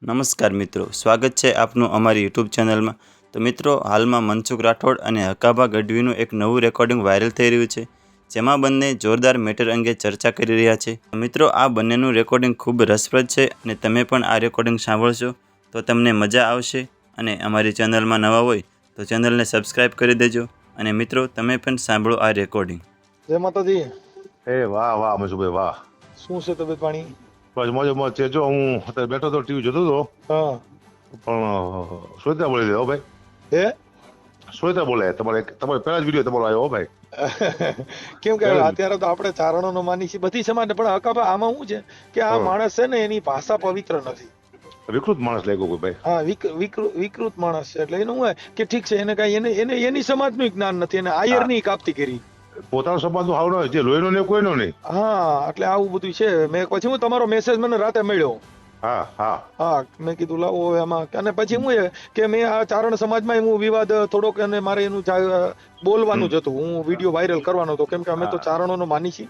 નમસ્કાર મિત્રો, સ્વાગત છે આપનું અમારી યુટ્યુબ ચેનલમાં। તો મિત્રો, હાલમાં મનસુખ રાઠોડ અને હકાભા ગઢવીનું એક નવું રેકોર્ડિંગ વાયરલ થઈ રહ્યું છે, જેમાં બંને જોરદાર મેટર અંગે ચર્ચા કરી રહ્યા છે। મિત્રો, આ બંનેનું રેકોર્ડિંગ ખૂબ રસપ્રદ છે અને તમે પણ આ રેકોર્ડિંગ સાંભળશો તો તમને મજા આવશે। અને અમારી ચેનલમાં નવા હોય તો ચેનલને સબસ્ક્રાઈબ કરી દેજો। અને મિત્રો, તમે પણ સાંભળો આ રેકોર્ડિંગ। જય માતાજી। વાહ વાહ મનસુખભાઈ વાહ। શું છે તબિયત પાણી? બસ મોજે મોજ છે। જો હું અત્યારે બેઠો તો ટીવી જોતો હતો, હા પણ શ્વેતા બોલી દે હો ભાઈ, હે શ્વેતા બોલે। તમારે પહેલા જ વિડીયો તમારો આવ્યો હો ભાઈ। કેમ કે પહેલા જ અત્યારે તો આપણે ચારણોનો માની છીએ બધી સમાજ, પણ હકાભા આમાં શું છે કે આ હા। માણસ છે ને એની ભાષા પવિત્ર નથી। વિકૃત માણસ લાગ્યો કોઈ ભાઈ। હા, વિકૃત માણસ છે, એટલે એનું શું હોય કે ઠીક છે, એને કઈ એને એની સમાજનું જ્ઞાન નથી, અને આયરની કાપતી કરી। પોતાનો સંબંધ તો હાવ ન જે લોહીનો નહીં કોઈનો નહીં। હા, એટલે આવું બધું છે। મેં પછી હું તમારો મેસેજ મને રાતે મળ્યો। હા હા હા, મેં કીધું લાવો એમાં, અને પછી હું છે કે મેં આ ચારણ સમાજમાં હું વિવાદ થોડોક, અને મારે એનું બોલવાનું જ હતું, હું વિડીયો વાયરલ કરવાનો હતો, કેમ કે અમે તો ચારણોનો માની છીએ।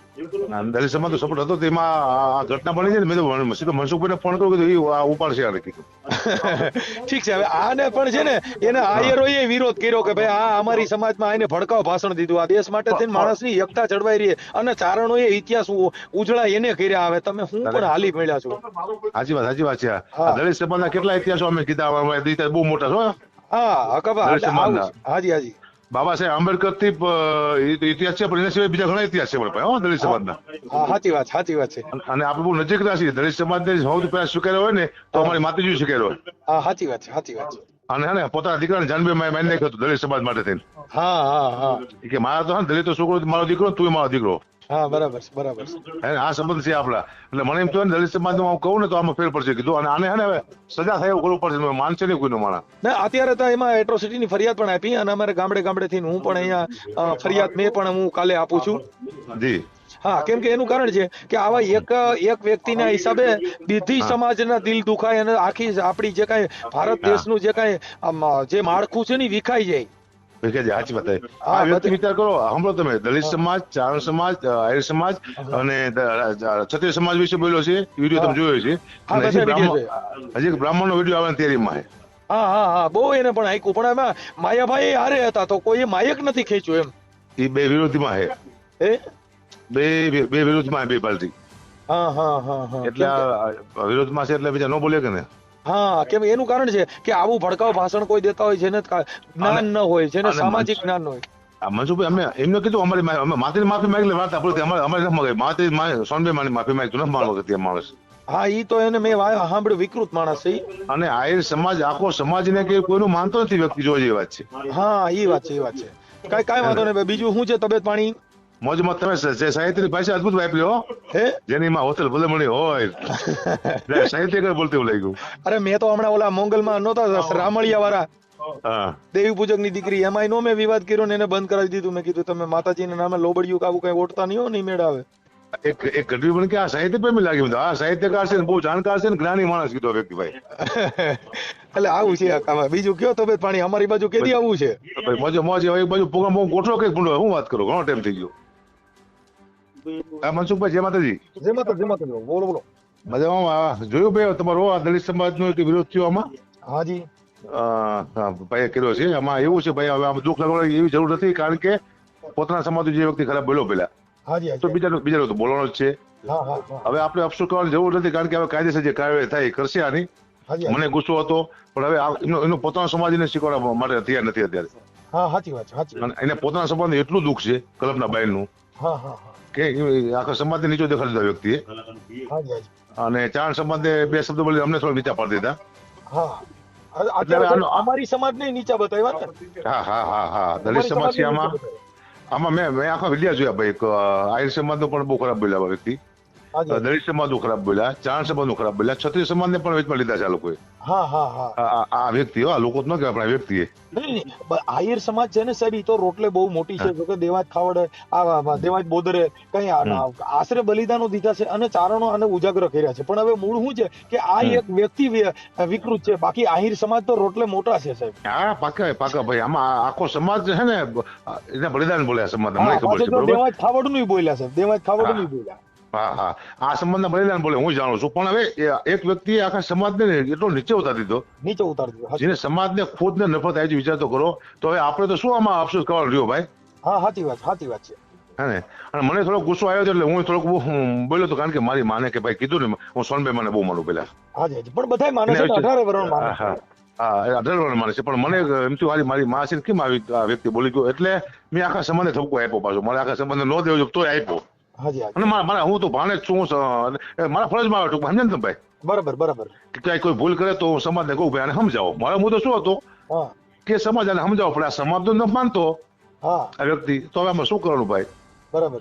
દલિત સમાજ સપોર્ટ હતો, તેમાં આ ઘટના બની છે ને, મેં તો સીધો મનસુખભાઈને ફોન કર્યો, કીધું આ ઉપાડશે આ કીધું। ઠીક છે, હવે આને પણ છે ને એને આયરોએ વિરોધ કર્યો કે ભાઈ આ અમારી સમાજમાં આને ભડકાવ ભાષણ દીધું, આ દેશ માટે થઈને માણસની એકતા જળવાઈ રહી, અને ચારણોએ ઇતિહાસ ઉજળા એને કર્યા। હવે તમે હું પણ હાલી મળ્યા છો। સાચી વાત છે। હા। આ દલિત સમાજના કેટલા ઇતિહાસો અમે કીધા, અમારા ઇતિહાસ બહુ મોટા છો। હા, હકાભા દલિત એટલે આવું સમાજના છે। હાજી હાજી, બાબા સાહેબ આંબેડકર થી ઇતિહાસ છે, પણ એના સિવાય બીજા ઘણા ઇતિહાસ છે પણ ભાઈ, હો દલિત સમાજના। હા સાચી વાત છે। અને આપણે બહુ નજીકના છીએ, દલિત સમાજને સૌથી પહેલા સ્વીકાર્યો હોય ને તો અમારી માતાજી સ્વીકાર્યો હોય। હા સાચી વાત છે। અને હે ને પોતાના દીકરાને જાનબે મારી નાખ્યો હતો દલિત સમાજ માટે થઈને, હા કે મારા તો હે ને દલિત છોકરો મારો દીકરો, તું મારો દીકરો। હા, બરાબર છે। હે ને આ સંબંધ છે આપણા। એટલે મને એમ તો દલિત સમાજમાં હું કહું ને તો આમાં ફેર પડશે કીધું, અને આને હે ને હવે સજા થાય એવું કરવું પડશે, માનશે નહીં કોઈનો માણા। ના, અત્યારે તો એમાં એટ્રોસિટીની ફરિયાદ પણ આપી, અને અમારે ગામડે થી હું પણ અહીંયા ફરિયાદ મેં પણ હું કાલે આપું છું। જી હા, કેમ કે એનું કારણ છે કે આવા એક વ્યક્તિના હિસાબે બધી હા સમાજના દિલ દુખાય, અને આખી આપણી જે કાંઈ ભારત હા દેશનું જે કાંઈ જે માળખું છે ને ઈ વિખાઈ જાય। સાચી વાત થાય। આ હા વ્યક્તિ બધે, વિચાર કરો, સાંભળો તમે, દલિત હા સમાજ, ચારણ સમાજ, આહિર સમાજ હા અને ક્ષત્રિય સમાજ વિશે બોલ્યો છે, વિડીયો હા તમે જોયો છે। હા, અને બધા વિડીયો છે। હજી એક બ્રાહ્મણનો વિડીયો આવવાની તૈયારીમાં છે। હા, બહુ એને પણ આયકું, પણ એમાં માયાભાઈ હારે હતા તો કોઈ માયક નથી ખેંચ્યું એમ। એ બે વિરોધીમાં છે, હે બે વિરોધમાં બે પાર્ટી। હા, એટલે કેમ કે આ વિરોધમાં છે, એટલે બીજા ન બોલે કે ને। હા, કેમ એનું કારણ છે કે આવું ભડકાવ ભાષણ કોઈ દેતા હોય જેને અને જ્ઞાન ન હોય, જેને અને સામાજિક જ્ઞાન ન હોય। મનસુખભાઈ, અમે એમને કીધું અમે માતાની માફી માંગી વાત આપણે અમારે નથી માંગી, માતા સોનભાઈ માફી માંગી નથી માંગતી માણસ। હા, ઈ તો એને મેં સાંભળ્યું, વિકૃત માણસ છે ઈ। અને આહિર સમાજ આખો સમાજને કે કોઈનું માનતો નથી વ્યક્તિ, જો એ વાત છે। હા, ઈ વાત છે। કાંઈ વાંધો નહીં, બીજું શું છે તબિયત પાણી? મોજમાં તમે સાહિત્યની ભાષા અદભુત વાપરી હો, હે જેની માં હોતલ ભલે હોય સાહિત્યકાર બોલते એવું લાગ્યું। અરે, મેં તો હમણાં ઓલા મોંગલમાં નહોતા રામળિયા વાળા હા દેવી પૂજક ની દીકરી, એમાંય નો મેં વિવાદ કર્યો ને એને બંધ કરાવી દીધું। મેં કીધું તમે માતાજીના નામે લોબડિયું કાવું કઈ ઓટતા નહીં હો, નહીં મેળ આવે। એક ગઢવી બન કે આ સાહિત્ય પ્રેમી લાગી મને, આ સાહિત્યકાર છે ને, બહુ જાણકાર છે ને, જ્ઞાની માણસ કીધો વ્યક્તિ ભાઈ। એટલે આવું છે આમાં। બીજું કયો તબિયત પાણી? અમારી બાજુ કેદી આવું છે? મોજે મોજ એક બાજુ પ્રોગ્રામ બહુ ગોઠવો કે ભૂંડો, હું વાત કરું, ઘણો ટાઈમ થઈ ગયો। મનસુખભાઈ, જય માતાજી। જય માતા, બોલો। મજામાં જોયું ભાઈ તમારો આ દલિત સમાજનો એક વિરોધ થયો આમાં? હાજી ભાઈએ કર્યો છે। આમાં એવું છે ભાઈ, હવે આમાં દુઃખ લાગવાની એવી જરૂર નથી, કારણ કે પોતાના સમાજનો જે વ્યક્તિ ખરાબ બોલ્યો પેલા, હાજી તો બીજાનો તો બોલવાનો જ છે। હા હવે આપણે અફસોસ કરવાની જરૂર નથી, કારણ કે હવે કાયદેસર જે કાર્યવાહી થાય એ કરશે આની। હાજી મને ગુસ્સો હતો, પણ હવે એનો પોતાનો સમાજને શીખવાડવા માટે તૈયાર નથી અત્યારે। હા, સાચી વાત છે। અને એને પોતાના સમાજને એટલું દુઃખ છે કલ્પના બાઈલનું, હા કે આખા સમાજને નીચો દેખાડી દીધા વ્યક્તિએ। હાજી અને ચારણ સમાજને બે શબ્દો બોલી અમને થોડા નીચા પાડી દીધા। હા, એટલે હવે અત્યારે તો અમારી સમાજ ને નીચા બતાવ્યા ને। હા દલિત અમારી સમાજ છે સમાજને નીચા આમાં। બતાવ્યા। આમાં મેં આખા વિડિયા જોયા ભાઈ, આહિર સમાજનો પણ બહુ ખરાબ બોલ્યા વ્યક્તિ, હાજી દલિત સમાજનું ખરાબ બોલ્યા, ચારણ સમાજનું ખરાબ બોલ્યા, ક્ષત્રિય સમાજને પણ વેચમાં લીધા છે આ લોકોએ। હા આ વ્યક્તિ, આ લોકો જ ન કહેવાય, પણ આ વ્યક્તિએ। નહીં, આહિર સમાજ છે ને સાહેબ, ઈ તો રોટલે બહુ મોટી છે, જો કે દેવાજ ખાવડે, આ દેવાજ બોદરે કઈ આશરે બલિદાનો દીધા છે, અને ચારણો આને ઉજાગર કર્યા છે। પણ હવે મૂળ શું છે કે આ એક વ્યક્તિ વિકૃત છે, બાકી આહિર સમાજ તો રોટલે મોટા છે સાહેબ। હા પાકા ભાઈ, આમાં આખો સમાજ છે ને, એને બલિદાન બોલ્યા સમાજ, મને હા, ખબર પાછો છે તો બરોબર। દેવાજ ખાવડ નું બોલ્યા સાહેબ, દેવાજ ખાવડ નું બોલ્યા। હા હા આ સંબંધના બલિદાન બોલે હું જાણું છું, પણ હવે એક વ્યક્તિએ આખા સમાજને એટલો નીચે ઉતારી દીધો, નીચે ઉતારી દીધો. જેને સમાજને ખુદને નફરત આવી છે, વિચાર તો કરો. તો હવે આપણે તો શું આમાં અફસોસ કરવાનો રહ્યો ભાઈ, હા સાચી વાત છે. હે ને? અને મને થોડો ગુસ્સો આવ્યો એટલે હું થોડોક બોલ્યો તો, કારણ કે મારી માને કે ભાઈ કીધું ને, હું સોનભાઈ મને બહુ માનું પેલા. હાજી પણ બધાય માને છે, 18 વર્ષ માને છે. હા 18 વર્ષ માને છે, પણ મને એમ થયું મારી મા છે કેમ આવી આ વ્યક્તિ બોલી ગયો, એટલે મેં આખા સંબંધને ઠપકો આપ્યો પાછો. મારે આખા સંબંધને ન દેવો તોય આપ્યો. હાજી અને મારા હું તો ભાણે જ છું, મારા ફરજમાં આવે ટૂંકમાં, સમજે ને તમે ભાઈ? બરાબર. કે ક્યાંય કોઈ ભૂલ કરે તો હું સમાજને કહું ભાઈ આને સમજાવો. મારો મુદ્દો શું હતો હા કે સમાજ આને સમજાવો, પણ આ સમાજ તો ન માનતો હા આ વ્યક્તિ, તો હવે આમાં શું કરવાનું ભાઈ? બરાબર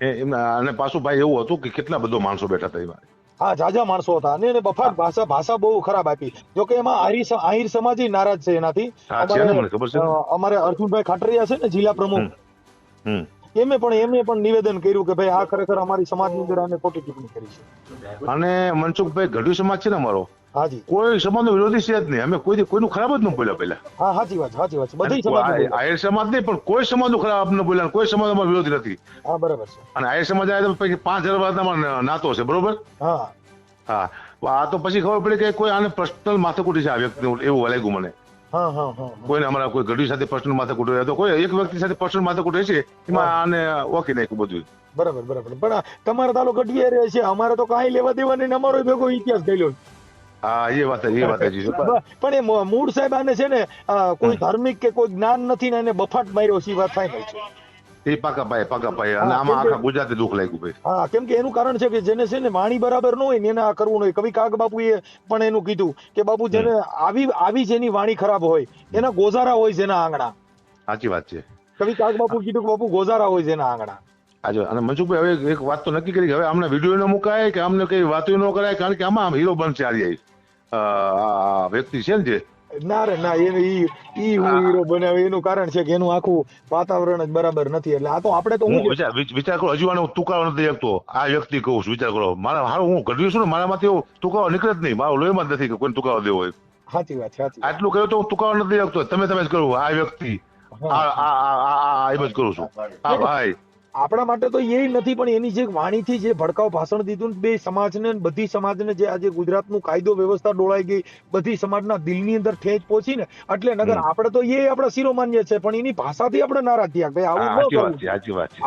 છે. અને પાછું ભાઈ એવું હતું કે કેટલા બધો માણસો બેઠા હતા એમાં. હા જાજા માણસો હતા, અને બફાટ ભાષા બહુ ખરાબ આપી. જો કે એમાં આહિર સમાજ નારાજ છે એનાથી. હા છે ને, મને ખબર છે. અમારે અર્જુનભાઈ ખાટરિયા છે ને, જિલ્લા પ્રમુખ, એમને પણ નિવેદન કર્યું કે ભાઈ આ ખરેખર અમારી સમાજની અંદર આને ખોટી ટિપ્પણી કરી છે. અને મનસુખભાઈ ગઢવી સમાજ છે ને અમારો, હાજી કોઈ સમાજનો વિરોધી છે જ નહીં. અમે કોઈનું ખરાબ જ ન બોલ્યા પહેલા. હા સાચી વાત છે. બધી સમાજ આહિર સમાજ નહીં, પણ કોઈ સમાજનું ખરાબ ન બોલ્યા, કોઈ સમાજ અમારો વિરોધી નથી. હા બરાબર છે. અને આહિર સમાજ આવ્યા તો પછી 5000 વર્ષના નાતો છે, બરોબર? હા આ તો પછી ખબર પડી કે કોઈ આને પર્સનલ માથાકૂટી છે આ વ્યક્તિ, એવું લાગ્યું મને. હા કોઈને અમારા કોઈ ગઢવી સાથે પર્સનલ માથાકૂટ હોય તો કોઈ એક વ્યક્તિ સાથે પર્સનલ માથાકૂટ હોય છે, એમાં આને ઓળખી નાખ્યું બધું. બરાબર. પણ તમારે તાલો ગઢવી રહે છે, અમારે તો કાંઈ લેવા દેવા નહીં, અમારો ભેગો ઇતિહાસ ગયેલો. હા એ વાત છે. પણ એ મૂળ સાહેબ આને છે ને કોઈ ધાર્મિક કે કોઈ જ્ઞાન નથી ને એને બફાટ માર્યો છે, વાત ફાઇનલ છે. એ પાકા પાય. અને આમાં આખા ગુજરાતે દુઃખ લાગ્યું ભાઈ. હા કેમ કે એનું કારણ છે કે જેને છે ને વાણી બરાબર ન હોય ને એને આ કરવું નહીં. કવિ કાગ બાપુએ પણ એનું કીધું કે બાપુ જેને આવી જેની વાણી ખરાબ હોય એના ગોઝારા હોય જેના આંગણા. સાચી વાત છે. કવિ કાગ બાપુ કીધું કે બાપુ ગોઝારા હોય જેના આંગણા. અને મનસુખભાઈ હવે એક વાત તો નક્કી કરી કે હવે આમને વિડીયો ન મુકાય કે આમને કઈ વાતો ન કરાય, કારણ કે આમાં હીરો બનશે આ વ્યક્તિ છે ને જે. ના ઈ હીરો બનાવે એનું કારણ છે કે એનું આખું વાતાવરણ જ બરાબર નથી. એટલે આ તો આપણે તો વિચાર કરો, હજુ આનો તુકારો નથી શકતો આ વ્યક્તિ, કહું છું વિચાર કરો. હું ગઢવી છું ને, મારામાંથી એવો તુકારો નીકળે જ નહીં, મારો લોહીમાં જ નથી કે કોઈ તુકારો દેવો હોય. સાચી વાત છે. આટલું કહ્યું તો હું તુકારો નથી શકતો, તમે જ કરું આ વ્યક્તિ એમ જ કરું છું. હા ભાઈ આપણા માટે તો એ નથી, પણ એની જે વાણીથી જે ભડકાવ ભાષણ દીધું બે સમાજને, બધી સમાજને જે આજે ગુજરાતનું કાયદો વ્યવસ્થા ડોળાઈ ગઈ, બધી સમાજના દિલની અંદર ઠેચ પહોંચી ને, એટલે નગર આપણે તો એ આપણા શિરોમાન્ય છે, પણ એની ભાષાથી આપણે નારાજ થયા ભાઈ આવું ન કરવું. સાચી વાત છે.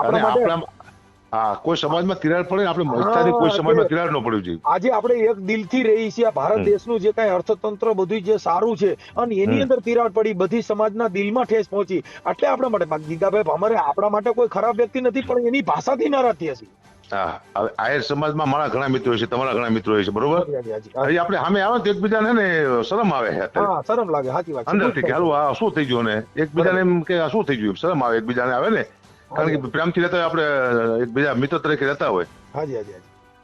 કોઈ સમાજમાં તિરાડ પડે, આપણે કોઈ સમાજમાં તિરાડ ન પડવી જોઈએ. આજે આપણે એક દિલથી રહી છીએ, આ ભારત દેશનું જે કઈ અર્થતંત્ર બધું જે સારું છે, અને એની અંદર તિરાડ પડી, બધી સમાજના દિલમાં ઠેસ પહોંચી, એટલે આપણા માટે ગીગાભાઈ અમારે આપણા માટે કોઈ ખરાબ વ્યક્તિ નથી, પણ એની ભાષાથી નારાજ થયા છીએ. હા હવે આહિર સમાજમાં મારા ઘણા મિત્રો છે, તમારા ઘણા મિત્રો છે, બરોબર? આપણે સામે આવે તો એકબીજાને ને શરમ આવે. હા શરમ લાગે. સાચી વાત છે. અંદરથી કે હાલું આ શું થઈ ગયું, ને એકબીજાને એમ કે આ શું થઈ ગયું, શરમ આવે એકબીજાને આવે ને, કારણ કે પ્રેમથી રહેતા હોય, આપણે એકબીજા મિત્ર તરીકે રહેતા હોય. હાજી.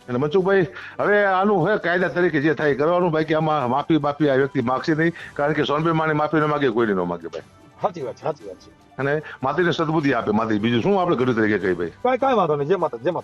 એટલે મનસુખભાઈ હવે આનું હવે કાયદા તરીકે જે થાય કરવાનું ભાઈ, કે આમાં માફી આ વ્યક્તિ માગશે નહીં, કારણ કે સોનભાઈ માને માફી ન માગે, કોઈને ન માગે ભાઈ. સાચી વાત છે. અને માતાજીને સદબુદ્ધિ આપે, માતાજી બીજું શું આપણે ગઢવી તરીકે કહી ભાઈ. કાંઈ વાંધો નહીં. જય માતા.